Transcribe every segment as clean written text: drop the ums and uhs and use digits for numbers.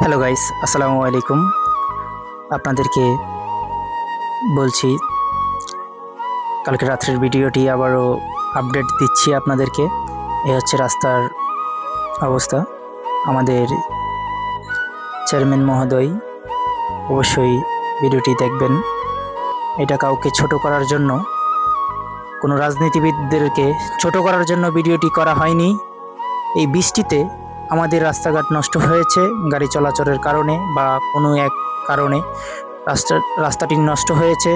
Hello guys, আসসালামু আলাইকুম। আপনাদেরকে বলছি, কালকে রাত্রের ভিডিওটি আবারও আপডেট দিচ্ছি আপনাদেরকে। এ হচ্ছে রাস্তার অবস্থা। আমাদের চেয়ারম্যান মহোদয় অবশ্যই ভিডিওটি দেখবেন। এটা কাউকে ছোট করার জন্য, কোনো রাজনীতিবিদদেরকে ছোট করার জন্য ভিডিওটি করা হয়নি। এই বৃষ্টিতে আমাদের রাস্তাঘাট নষ্ট হয়েছে গাড়ি চলাচলের কারণে বা কোনো এক কারণে রাস্তাটি নষ্ট হয়েছে।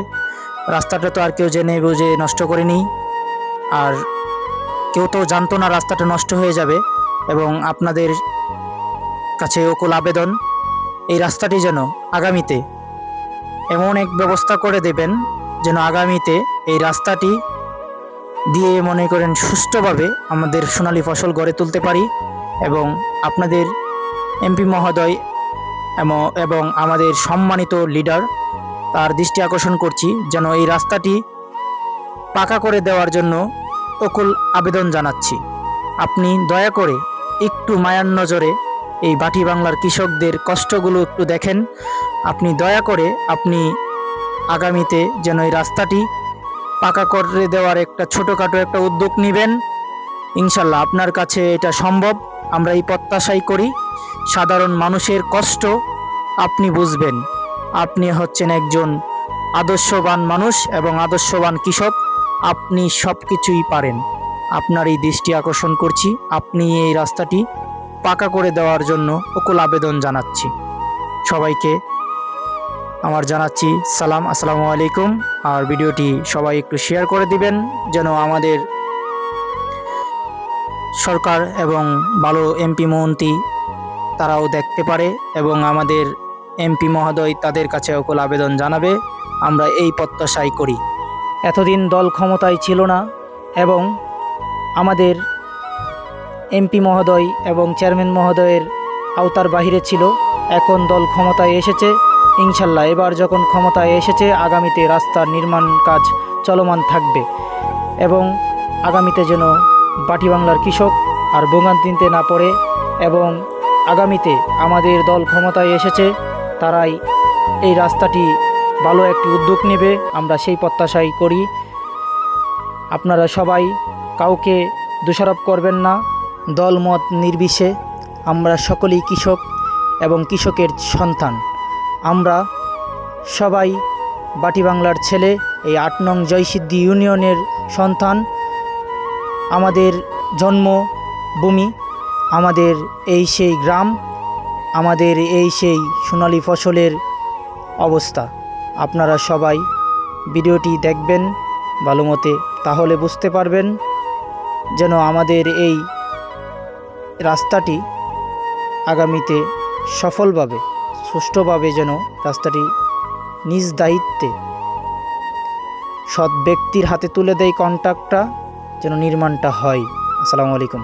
রাস্তাটা তো আর কেউ জেনে বুঝে নষ্ট করেনি, আর কেউ তো জানতো না রাস্তাটা নষ্ট হয়ে যাবে। এবং আপনাদের কাছে ওকুল আবেদন, এই রাস্তাটি যেন আগামীতে এমন এক ব্যবস্থা করে দেবেন যেন আগামীতে এই রাস্তাটি দিয়ে মনে করেন সুষ্ঠুভাবে আমাদের সোনালী ফসল গড়ে তুলতে পারি। এবং আপনাদের এমপি মহোদয় এবং আমাদের সম্মানিত লিডার, তার দৃষ্টি আকর্ষণ করছি যেন এই রাস্তাটি পাকা করে দেওয়ার জন্য অকুল আবেদন জানাচ্ছি। আপনি দয়া করে একটু মায়ার নজরে এই বাটি বাংলার কৃষকদের কষ্টগুলো একটু দেখেন। আপনি দয়া করে আগামীতে যেন এই রাস্তাটি পাকা করে দেওয়ার একটা ছোটোখাটো একটা উদ্যোগ নেবেন। ইনশাল্লাহ আপনার কাছে এটা সম্ভব, আমরা এই প্রত্যাশাই করি। সাধারণ মানুষের কষ্ট আপনি বুঝবেন। আপনি হচ্ছেন একজন আদর্শবান মানুষ এবং আদর্শবান কৃষক। আপনি সব কিছুই পারেন। আপনার এই দৃষ্টি আকর্ষণ করছি, আপনি এই রাস্তাটি পাকা করে দেওয়ার জন্য অকুল আবেদন জানাচ্ছি। সবাইকে আমার জানাচ্ছি সালাম, আসসালামু আলাইকুম। আর ভিডিওটি সবাই একটু শেয়ার করে দিবেন যেন আমাদের সরকার এবং ভালো এমপি মন্ত্রী তারাও দেখতে পারে এবং আমাদের এমপি মহোদয় তাদের কাছে অকুল আবেদন জানাবে। আমরা এই প্রত্যাশাই করি। এতদিন দল ক্ষমতায় ছিল না এবং আমাদের এমপি মহোদয় এবং চেয়ারম্যান মহোদয়ের আওতার বাহিরে ছিল। এখন দল ক্ষমতায় এসেছে। ইনশাল্লাহ এবার যখন ক্ষমতায় এসেছে, আগামীতে রাস্তার নির্মাণ কাজ চলমান থাকবে এবং আগামীতে যেন বাটি বাংলার কৃষক আর ভোগান্তিতে না পড়ে। এবং আগামীতে আমাদের দল ক্ষমতায় এসেছে, তারাই এই রাস্তাটি ভালো একটি উদ্যোগ নেবে, আমরা সেই প্রত্যাশাই করি। আপনারা সবাই কাউকে দোষারোপ করবেন না, দলমত নির্বিশেষে। আমরা সকলেই কৃষক এবং কৃষকের সন্তান। আমরা সবাই বাটি বাংলার ছেলে, এই ৮ নং জয়সিদ্ধি ইউনিয়নের সন্তান। আমাদের জন্মভূমি, আমাদের এই সেই গ্রাম, আমাদের এই সেই সোনালী ফসলের অবস্থা। আপনারা সবাই ভিডিওটি দেখবেন ভালো মতে, তাহলে বুঝতে পারবেন যেন আমাদের এই রাস্তাটি আগামীতে সফলভাবে সুষ্ঠুভাবে যেন রাস্তাটি নিজ দায়িত্বে সৎ ব্যক্তির হাতে তুলে দেয় কন্ট্রাক্টটা, যেন নির্মাণটা হয়। আসসালামু আলাইকুম।